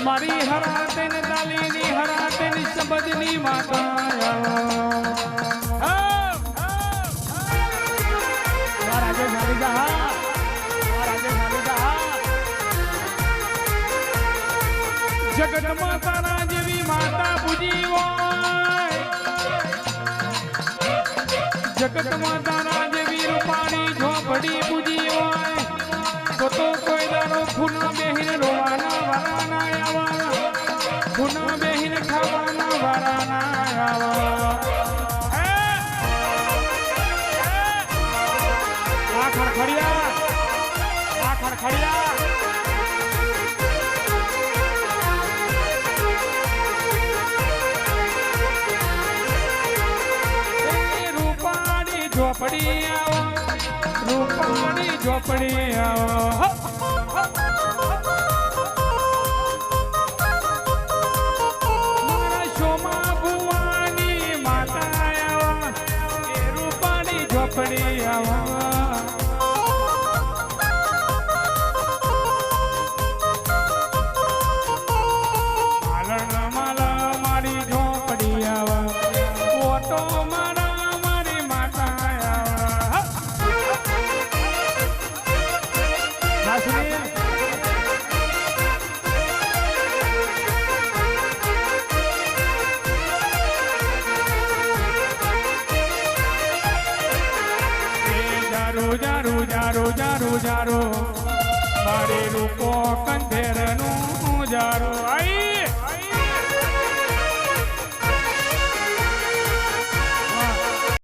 મારી હરાતે ને તાલીની હરાતે ની શબ્દની માતા જગત માતાના જેવી માતા પૂજી હોય જગત માતાના જેવી રૂપાણી ઝોપડી પૂજી હોય તો કોઈ દારો ખૂના બેહીને રોવાના વારાના આવા ખૂના બેહીને ખાવાના વારાના આવા આ ખડખડિયા ઝોપડી આવો રૂપાણી ઝોપડી આવો મારા શોમા ભુવાની માતા આવો એ રૂપાણી ઝોપડી આવો માલણ માલા મારી ઝોપડી આવો ઓટો જારો જારો જારો જારો મારે રૂપો કંધેરનું જારો આઈ